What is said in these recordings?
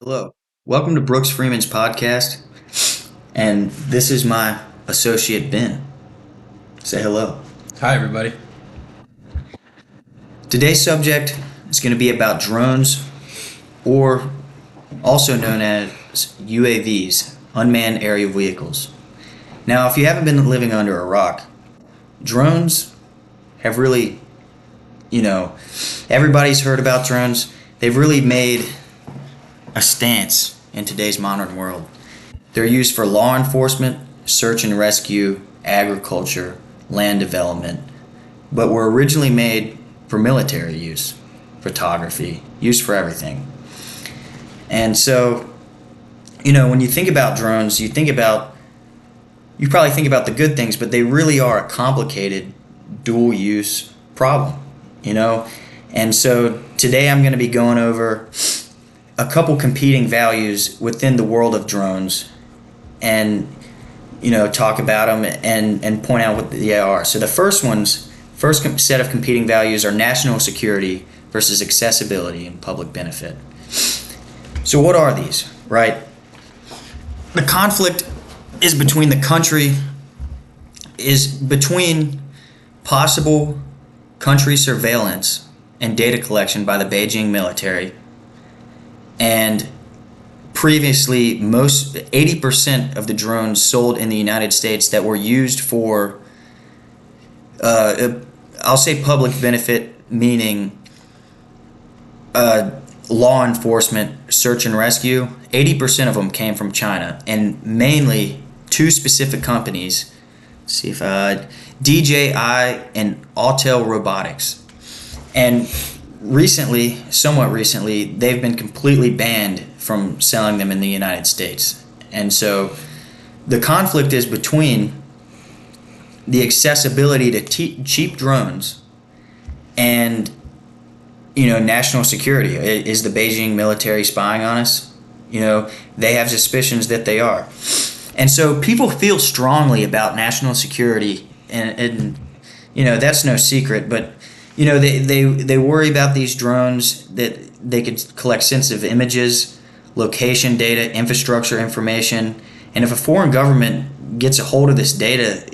Hello, welcome to Brooks Freeman's podcast, and this is my associate Ben. Say hello. Hi, everybody. Today's subject is going to be about drones, or also known as UAVs, unmanned aerial vehicles. Now, if you haven't been living under a rock, drones have really, everybody's heard about drones. They've really made a stance in today's modern world. They're used for law enforcement, search and rescue, agriculture, land development, but were originally made for military use, photography, used for everything. And so, when you think about drones, you probably think about the good things, but they really are a complicated dual use problem, And so today I'm going to be going over a couple competing values within the world of drones and talk about them and point out what they are. So the first set of competing values are national security versus accessibility and public benefit. So what are these, right? The conflict is between possible country surveillance and data collection by the Beijing military. And previously, 80% of the drones sold in the United States that were used for, I'll say public benefit, meaning law enforcement, search and rescue, 80% of them came from China, and mainly two specific companies, DJI and Autel Robotics. And somewhat recently, they've been completely banned from selling them in the United States. And so the conflict is between the accessibility to cheap drones and, national security. Is the Beijing military spying on us? They have suspicions that they are. And so people feel strongly about national security, and that's no secret, but they worry about these drones, that they could collect sensitive images, location data, infrastructure information, and if a foreign government gets a hold of this data,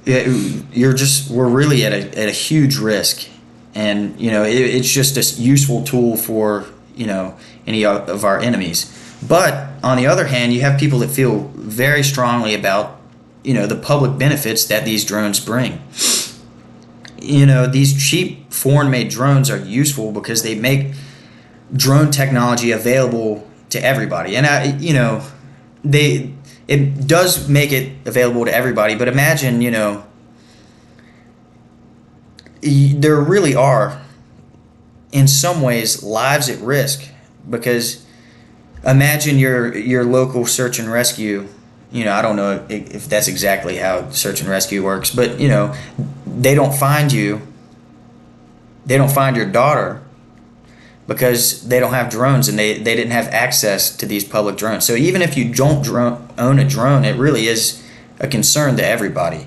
we're really at a huge risk, and it's just a useful tool for any of our enemies. But on the other hand, you have people that feel very strongly about the public benefits that these drones bring. These cheap foreign-made drones are useful because they make drone technology available to everybody. And it does make it available to everybody. But imagine, there really are, in some ways, lives at risk, because imagine your local search and rescue. I don't know if that's exactly how search and rescue works, but they don't find you. They don't find your daughter because they don't have drones, and they didn't have access to these public drones. So even if you don't own a drone, it really is a concern to everybody,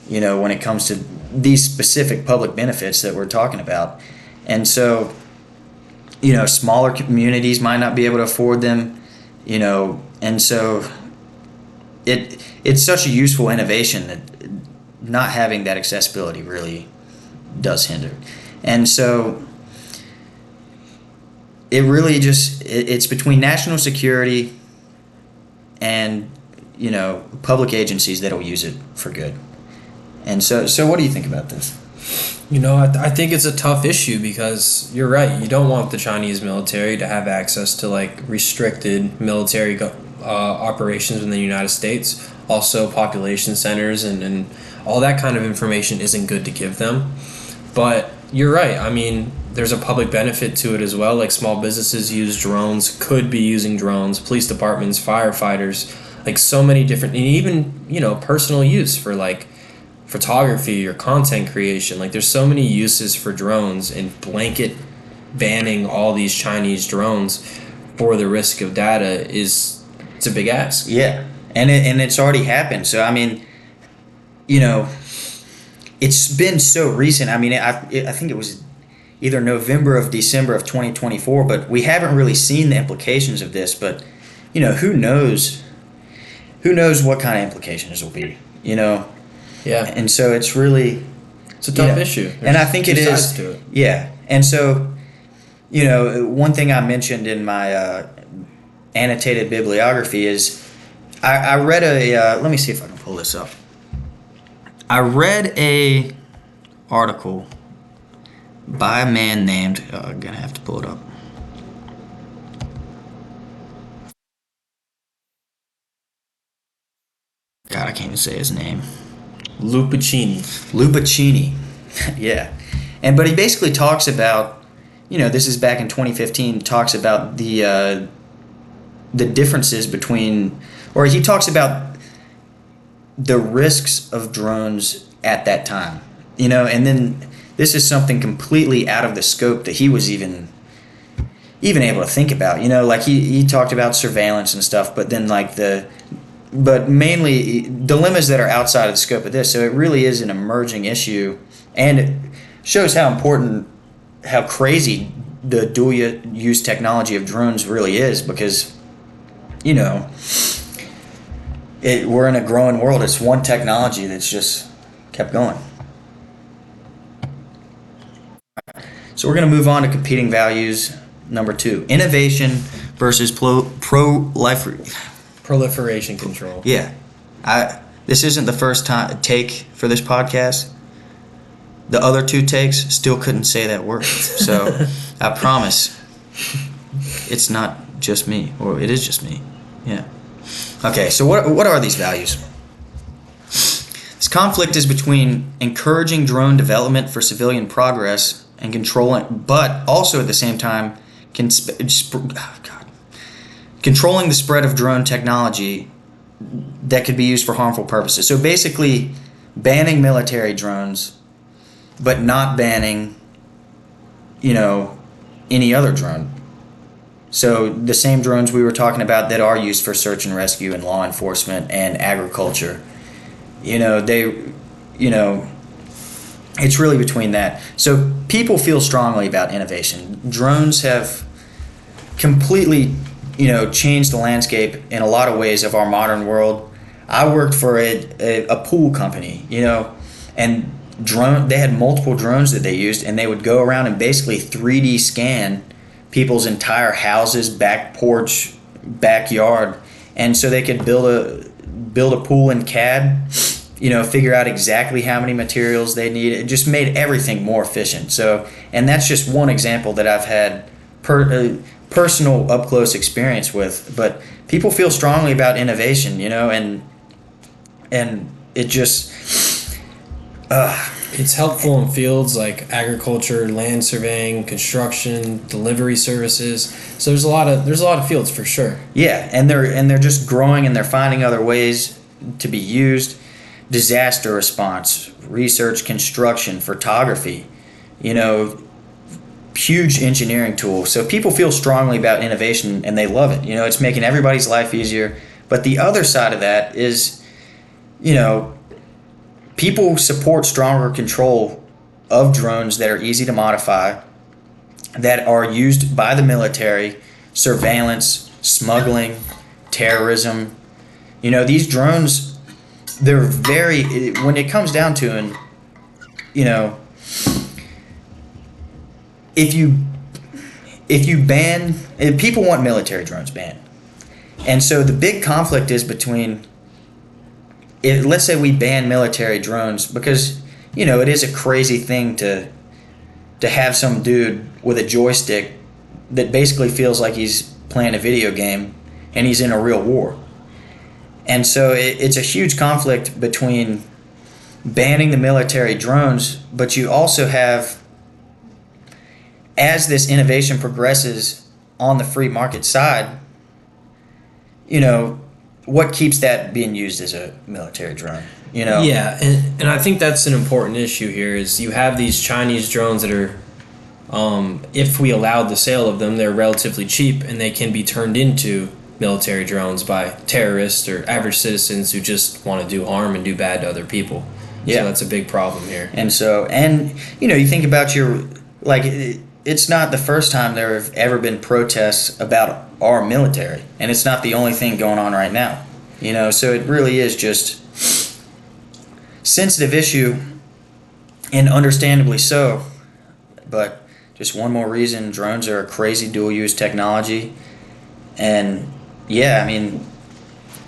when it comes to these specific public benefits that we're talking about. And so, smaller communities might not be able to afford them, and so it's such a useful innovation that not having that accessibility really does hinder. And so it really it's between national security and public agencies that'll use it for good. And so what do you think about this? I think it's a tough issue because you're right. You don't want the Chinese military to have access to restricted military operations in the United States. Also, population centers and all that kind of information isn't good to give them. But you're right. I mean, there's a public benefit to it as well. Like, small businesses use drones, could be using drones, police departments, firefighters, so many different, and even, personal use for photography or content creation. There's so many uses for drones, and blanket banning all these Chinese drones for the risk of data it's a big ask. Yeah. And it's already happened. So, I mean, it's been so recent. I mean, I think it was either November of December of 2024, but we haven't really seen the implications of this. But who knows? Who knows what kind of implications will be? Yeah. And so it's really It's a tough issue. And I think it two is. sides to it. Yeah. And so, one thing I mentioned in my annotated bibliography is I read let me see if I can pull this up. I read a article by a man named, I'm going to have to pull it up. God, I can't even say his name. Lupacini. Yeah. But he basically talks about, this is back in 2015, talks about the differences between, or he talks about the risks of drones at that time, and then this is something completely out of the scope that he was even able to think about, like he talked about surveillance and stuff, but then but mainly dilemmas that are outside of the scope of this. So it really is an emerging issue, and it shows how crazy the dual use technology of drones really is, because we're in a growing world. It's one technology that's just kept going. So we're going to move on to competing values. Number 2, innovation versus Proliferation control. Yeah. This isn't the first take for this podcast. The other 2 takes still couldn't say that word. So I promise it's not just me, or it is just me. Yeah. Okay, so what are these values? This conflict is between encouraging drone development for civilian progress and controlling, but also at the same time, controlling the spread of drone technology that could be used for harmful purposes. So basically, banning military drones, but not banning, any other drone. So the same drones we were talking about that are used for search and rescue and law enforcement and agriculture, it's really between that. So people feel strongly about innovation. Drones have completely, changed the landscape in a lot of ways of our modern world. I worked for a pool company, and they had multiple drones that they used, and they would go around and basically 3D scan people's entire houses, back porch, backyard, and so they could build a pool in CAD, figure out exactly how many materials they need. It just made everything more efficient. So, and that's just one example that I've had personal up close experience with. But people feel strongly about innovation, and it just It's helpful in fields like agriculture, land surveying, construction, delivery services. So there's a lot of fields for sure. Yeah, and they're just growing, and they're finding other ways to be used. Disaster response, research, construction, photography, huge engineering tools. So people feel strongly about innovation, and they love it. It's making everybody's life easier. But the other side of that is, people support stronger control of drones that are easy to modify, that are used by the military, surveillance, smuggling, terrorism. These drones, they're very, when it comes down to it, if you ban, people want military drones banned. And so the big conflict is between, let's say we ban military drones, because it is a crazy thing to have some dude with a joystick that basically feels like he's playing a video game and he's in a real war. And so it's a huge conflict between banning the military drones, but you also have, as this innovation progresses on the free market side, what keeps that being used as a military drone? Yeah, and I think that's an important issue here. Is you have these Chinese drones that are, if we allowed the sale of them, they're relatively cheap, and they can be turned into military drones by terrorists or average citizens who just want to do harm and do bad to other people. Yeah, so that's a big problem here. And so, you think about like it's not the first time there have ever been protests about our military, and it's not the only thing going on right now. So it really is just sensitive issue, and understandably so. But just one more reason, drones are a crazy dual-use technology, and yeah, I mean,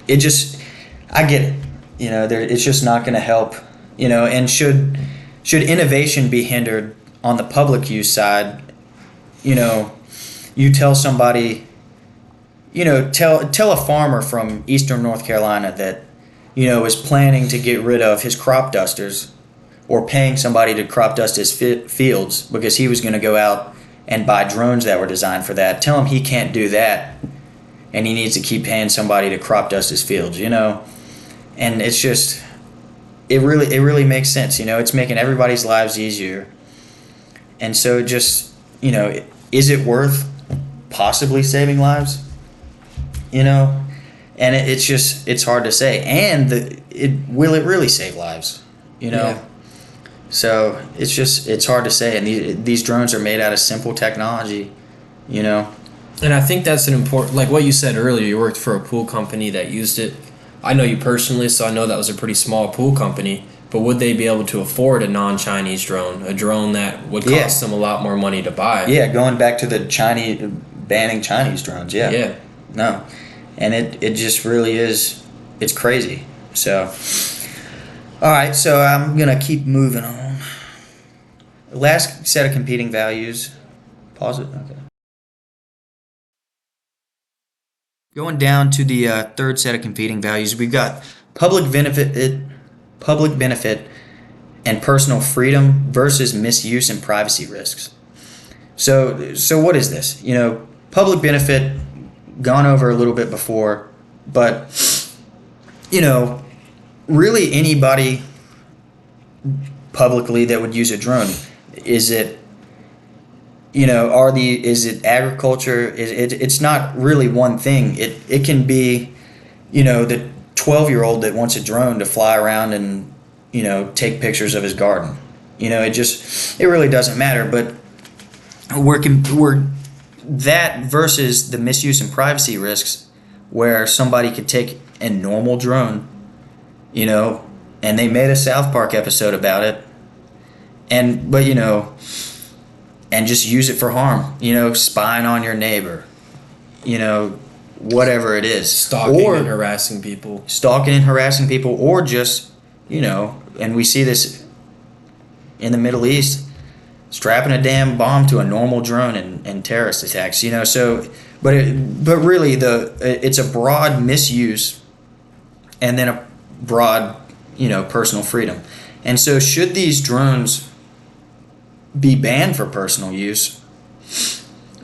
I get it. It's just not going to help. And should innovation be hindered on the public use side, you tell somebody, tell a farmer from Eastern North Carolina that, is planning to get rid of his crop dusters, or paying somebody to crop dust his fields because he was going to go out and buy drones that were designed for that. Tell him he can't do that, and he needs to keep paying somebody to crop dust his fields, And it's just, it really makes sense, It's making everybody's lives easier. And so just, is it worth possibly saving lives? And it's hard to say. And will it really save lives? Yeah. So it's hard to say. And these drones are made out of simple technology, And I think that's an important, like what you said earlier, you worked for a pool company that used it. I know you personally, so I know that was a pretty small pool company. But would they be able to afford a non-Chinese drone, a drone that would cost them a lot more money to buy? Yeah, going back to the banning Chinese drones, yeah. Yeah. No. And it just really is, it's crazy. So, all right, so I'm going to keep moving on. Last set of competing values. Pause it. Okay. Going down to the third set of competing values, we've got public benefit and personal freedom versus misuse and privacy risks. So what is this? Public benefit, gone over a little bit before, but really anybody publicly that would use a drone, is it agriculture? It's not really one thing. It can be, the 12-year-old that wants a drone to fly around and, take pictures of his garden. It really doesn't matter. But we're that versus the misuse and privacy risks, where somebody could take a normal drone, and they made a South Park episode about it, and just use it for harm, spying on your neighbor, whatever it is. Stalking and harassing people. Or just, and we see this in the Middle East, strapping a damn bomb to a normal drone and terrorist attacks, but really it's a broad misuse and then a broad, personal freedom. And so should these drones be banned for personal use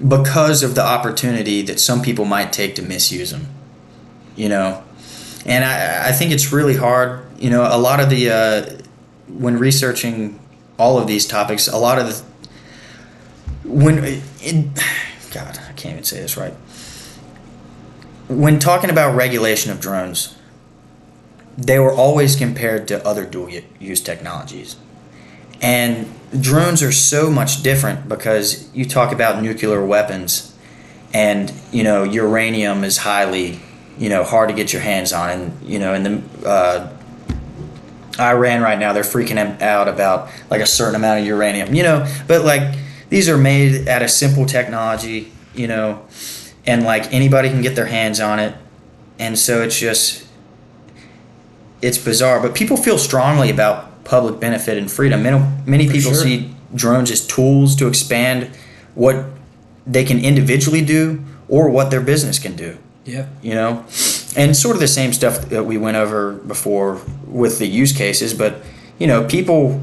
because of the opportunity that some people might take to misuse them, And I think it's really hard, a lot of the, when researching all of these topics, a lot of God, I can't even say this right. When talking about regulation of drones, they were always compared to other dual-use technologies. And drones are so much different because you talk about nuclear weapons and, uranium is highly, hard to get your hands on. And, in the Iran right now, they're freaking out about like a certain amount of uranium, but like these are made out of simple technology, and like anybody can get their hands on it. And so it's bizarre, but people feel strongly about public benefit and freedom. Many people see drones as tools to expand what they can individually do or what their business can do. Yeah. And sort of the same stuff that we went over before with the use cases, but people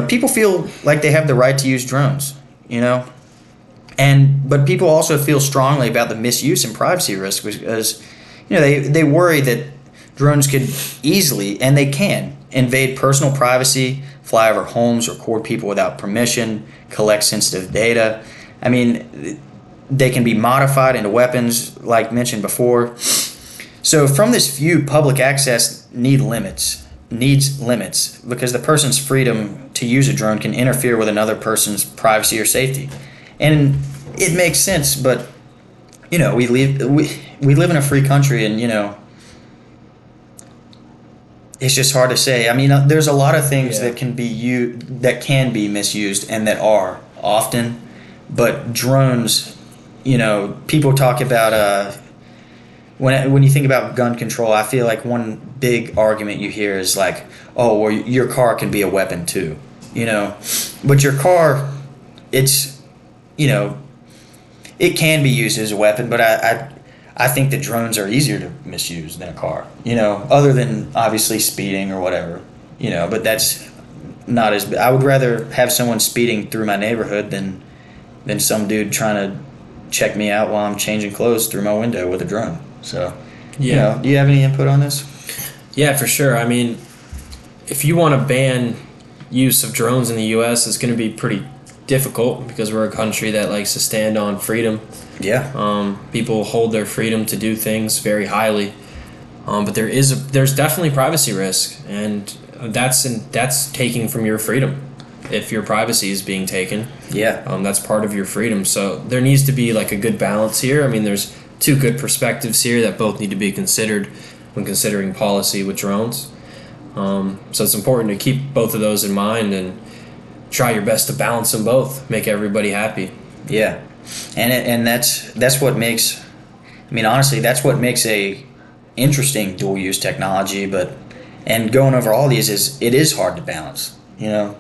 people feel like they have the right to use drones, but people also feel strongly about the misuse and privacy risk because they worry that drones could easily, and they can, invade personal privacy, fly over homes, record people without permission, collect sensitive data. I mean, they can be modified into weapons, like mentioned before. So from this view, public access needs limits because the person's freedom to use a drone can interfere with another person's privacy or safety. And it makes sense, but we live in a free country, and it's just hard to say. I mean, there's a lot of things that can be misused, and that are often, but drones, people talk about when you think about gun control, I feel like one big argument you hear is like, oh, well, your car can be a weapon too, but your car, it's, it can be used as a weapon, but I think that drones are easier to misuse than a car, other than obviously speeding or whatever, but that's not as, I would rather have someone speeding through my neighborhood than some dude trying to check me out while I'm changing clothes through my window with a drone. So, do you have any input on this? Yeah, for sure. I mean, if you want to ban use of drones in the U.S., it's going to be pretty difficult because we're a country that likes to stand on freedom. Yeah. People hold their freedom to do things very highly, but there's definitely privacy risk, and that's taking from your freedom. If your privacy is being taken, that's part of your freedom. So there needs to be like a good balance here. I mean, there's two good perspectives here that both need to be considered when considering policy with drones. So it's important to keep both of those in mind and try your best to balance them both, make everybody happy. Yeah, and that's what makes. I mean, honestly, that's what makes a interesting dual use technology. And going over all these it is hard to balance. Yeah.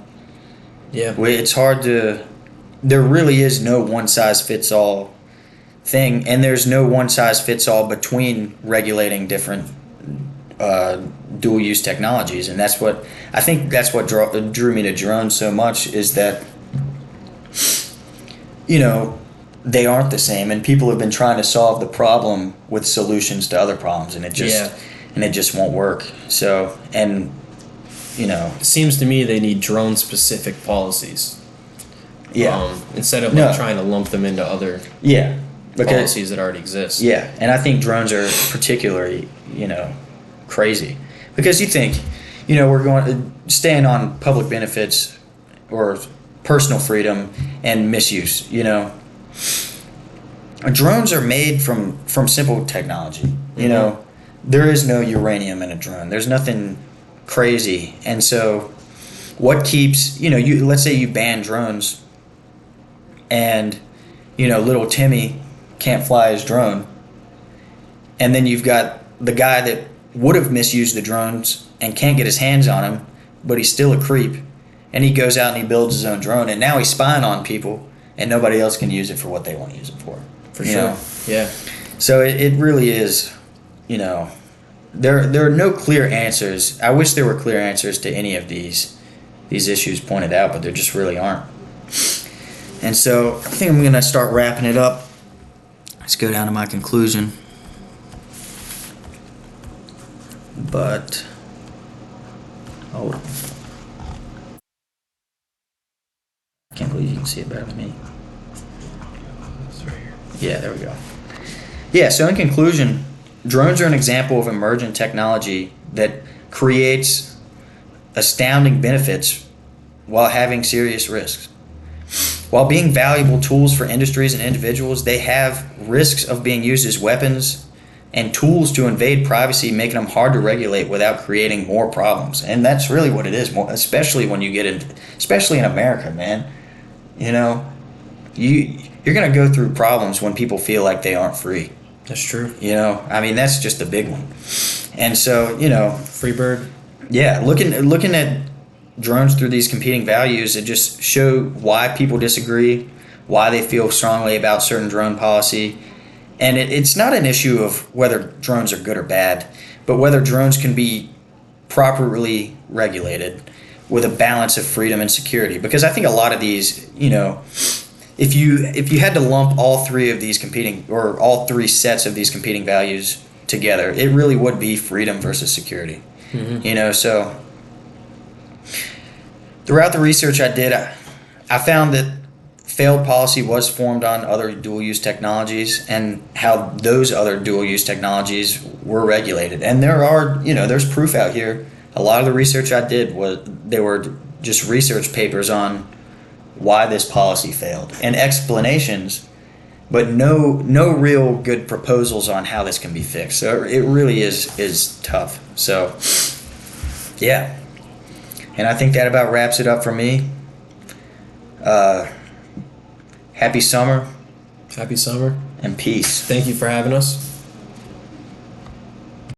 It's hard to. There really is no one size fits all thing, and there's no one size fits all between regulating different dual use technologies, and that's what drew me to drones so much, is that they aren't the same, and people have been trying to solve the problem with solutions to other problems, and it just won't work. So, and it seems to me they need drone specific policies. Instead of trying to lump them into other policies that already exist. Yeah, and I think drones are particularly crazy, because you think we're going staying on public benefits or personal freedom and misuse. Drones are made from simple technology. There is no uranium in a drone. There's nothing crazy. And so what keeps, let's say you ban drones, and little Timmy can't fly his drone, and then you've got the guy that would have misused the drones and can't get his hands on him, but he's still a creep, and he goes out and he builds his own drone, and now he's spying on people, and nobody else can use it for what they want to use it for sure. Yeah. So it really is, there are no clear answers. I wish there were clear answers to any of these issues pointed out, but there just really aren't. And so I think I'm going to start wrapping it up. Let's go down to my conclusion. But hold on. I can't believe you can see it better than me. It's right here. Yeah, there we go. Yeah, so in conclusion, drones are an example of emergent technology that creates astounding benefits while having serious risks. While being valuable tools for industries and individuals, they have risks of being used as weapons and tools to invade privacy, making them hard to regulate without creating more problems. And that's really what it is, especially when you get in, especially in America, man. You're going to go through problems when people feel like they aren't free. That's true. I mean, that's just a big one. And so, free bird. Yeah, looking at drones through these competing values, it just show why people disagree, why they feel strongly about certain drone policy. And it's not an issue of whether drones are good or bad, but whether drones can be properly regulated with a balance of freedom and security. Because I think a lot of these, if you had to lump all three of these all three sets of these competing values together, it really would be freedom versus security. Mm-hmm. So throughout the research I did, I found that failed policy was formed on other dual-use technologies and how those other dual-use technologies were regulated. And there's proof out here. A lot of the research I did was they were just research papers on why this policy failed and explanations, but no real good proposals on how this can be fixed. So it really is tough. So yeah, and I think that about wraps it up for me. Happy summer Happy summer. and peace. Thank you for having us.